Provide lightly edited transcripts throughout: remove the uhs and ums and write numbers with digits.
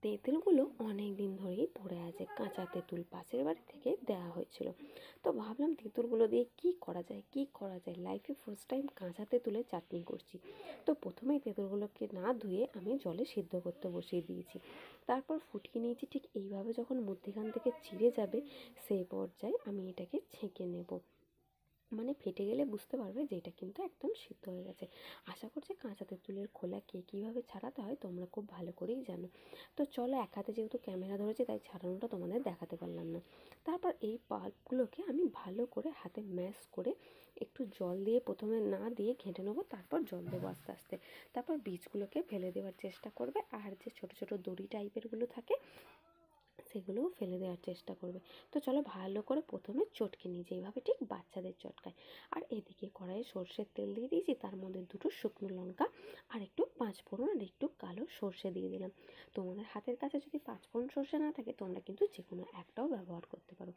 তেঁতুলগুলো অনেক দিন ধরেই পড়ে আছে, কাঁচা তেঁতুল পাশের বাড়ি থেকে দেওয়া হয়েছিল। তো ভাবলাম তেঁতুলগুলো দিয়ে কি করা যায় লাইফে ফার্স্ট টাইম কাঁচা তেঁতুলের চাটনি করছি। তো প্রথমেই তেঁতুলগুলোকে না ধুয়ে আমি জলে সিদ্ধ করতে বসিয়ে দিয়েছি। তারপর ফুটিয়ে নিয়েছি, ঠিক এইভাবে যখন মধ্যেখান থেকে চিড়ে যাবে সেই পর্যায়ে আমি এটাকে ছেঁকে নেব। মানে ফেটে গেলে বুঝতে পারবে যে এটা কিন্তু একদম সিদ্ধ হয়ে গেছে। আশা করছি কাঁচা তেঁতুলের খোলা কীভাবে ছাড়াতে হয় তোমরা খুব ভালো করেই জানো। তো চলো, এক হাতে যেহেতু ক্যামেরা ধরেছি তাই ছাড়ানোটা তোমাদের দেখাতে পারলাম না। তারপর এই পাল্পগুলোকে আমি ভালো করে হাতে ম্যাশ করে একটু জল দিয়ে, প্রথমে না দিয়ে ঘেঁটে নেবো, তারপর জল দেবো আস্তে আস্তে। তারপর বীজগুলোকে ফেলে দেওয়ার চেষ্টা করবে, আর যে ছোটো ছোটো দড়ি টাইপেরগুলো থাকে সেগুলোও ফেলে দেওয়ার চেষ্টা করবে। তো চলো ভালো করে প্রথমে চটকে নিই, যেইভাবে ঠিক বাচ্চাদের চটকায়। আর এদিকে কড়াইয়ে সর্ষের তেল দিয়ে দিয়েছি, তার মধ্যে দুটো শুকনো লঙ্কা আর একটু পাঁচফোড়ন আর একটু কালো সর্ষে দিয়ে দিলাম। তোমাদের হাতের কাছে যদি পাঁচফোড়ন সর্ষে না থাকে তোমরা কিন্তু যে কোনো একটাও ব্যবহার করতে পারো।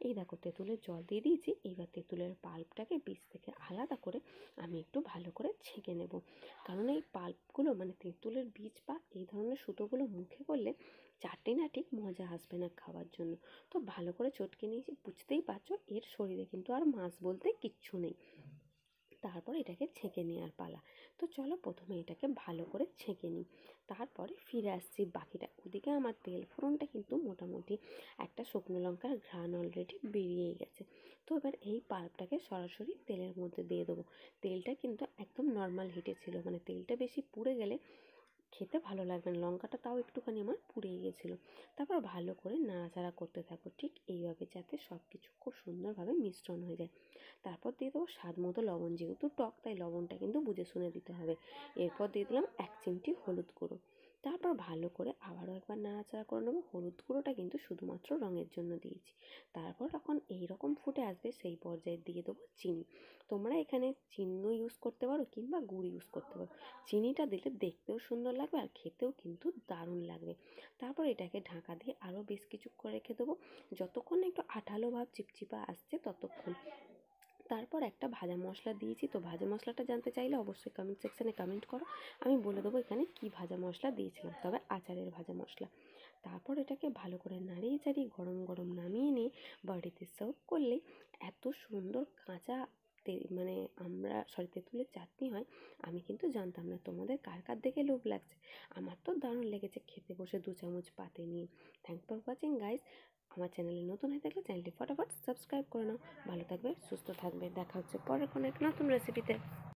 এই দেখো, তেঁতুলের জল দিয়ে দিয়েছি। এইবার তেঁতুলের পাল্পটাকে বীজ থেকে আলাদা করে আমি একটু ভালো করে ছেঁকে নেব, কারণ এই পাল্পগুলো মানে তেঁতুলের বীজ বা এই ধরনের সুতোগুলো মুখে করলে চাটনি না ঠিক মজা আসবে না খাওয়ার জন্য। তো ভালো করে চটকে নিয়েছি, বুঝতেই পারছো এর শরীরে কিন্তু আর মাছ বলতে কিচ্ছু নেই। তারপর এটাকে ছেঁকে নেওয়ার পালা। তো চলো প্রথমে এটাকে ভালো করে ছেঁকে নিই, তারপরে ফিরে আসছি বাকিটা। ওদিকে আমার তেল ফোড়নটা কিন্তু মোটামুটি একটা শুকনো লঙ্কার ঘ্রাণ অলরেডি বেরিয়েই গেছে। তো এবার এই পাল্পটাকে সরাসরি তেলের মধ্যে দিয়ে দেবো। তেলটা কিন্তু একদম নর্মাল হিটে ছিল, মানে তেলটা বেশি পুড়ে গেলে খেতে ভালো লাগবে না। লঙ্কাটা তাও একটুখানি আমার পুড়িয়ে গেছিলো। তারপর ভালো করে নাড়াচাড়া করতে থাকো ঠিক এইভাবে, যাতে সব কিছু খুব সুন্দরভাবে মিশ্রণ হয়ে যায়। তারপর দিয়ে দেবো স্বাদ মতো লবণ, যেহেতু টক তাই লবণটা কিন্তু বুঝে শুনে দিতে হবে। এরপর দিয়ে দিলাম 1 চিমটি হলুদ গুঁড়ো। তারপর ভালো করে আবারও একবার নাড়াচাড়া করে নেবো। হলুদ গুঁড়োটা কিন্তু শুধুমাত্র রঙের জন্য দিয়েছি। তারপর যখন এইরকম ফুটে আসবে সেই পর্যায়ে দিয়ে দেবো চিনি। তোমরা এখানে চিনি ইউজ করতে পারো কিংবা গুড় ইউজ করতে পারো। চিনিটা দিলে দেখতেও সুন্দর লাগবে আর খেতেও কিন্তু দারুণ লাগবে। তারপর এটাকে ঢাকা দিয়ে আরও বেশ কিছুক্ষণ রেখে দেবো, যতক্ষণ একটু আঠালো ভাব চিপচিপা আসছে ততক্ষণ। তারপর একটা ভাজা মশলা দিয়েছি। তো ভাজা মশলাটা জানতে চাইলে অবশ্যই কমেন্ট সেকশানে কমেন্ট করো, আমি বলে দেবো এখানে কি ভাজা মশলা দিয়েছিলাম, তবে আচারের ভাজা মশলা। তারপর এটাকে ভালো করে নাড়িয়ে চাড়িয়ে গরম গরম নামিয়ে নিয়ে বাড়িতে সার্ভ করলে এত সুন্দর কাঁচা মানে তেঁতুলের চাটনি হয় আমি কিন্তু জানতাম না। তোমাদের কার কার দেখে লোভ লাগছে? আমার তো দারুণ লেগেছে খেতে, বসে 2 চামচ পাতে নিয়ে। Thank for watching guys. আমার চ্যানেলে নতুন হয়ে থাকলে চ্যানেলটি ফটাফট সাবস্ক্রাইব করে নাও। ভালো থাকবে, সুস্থ থাকবে, দেখা হচ্ছে পরের কোনো এক নতুন রেসিপিতে।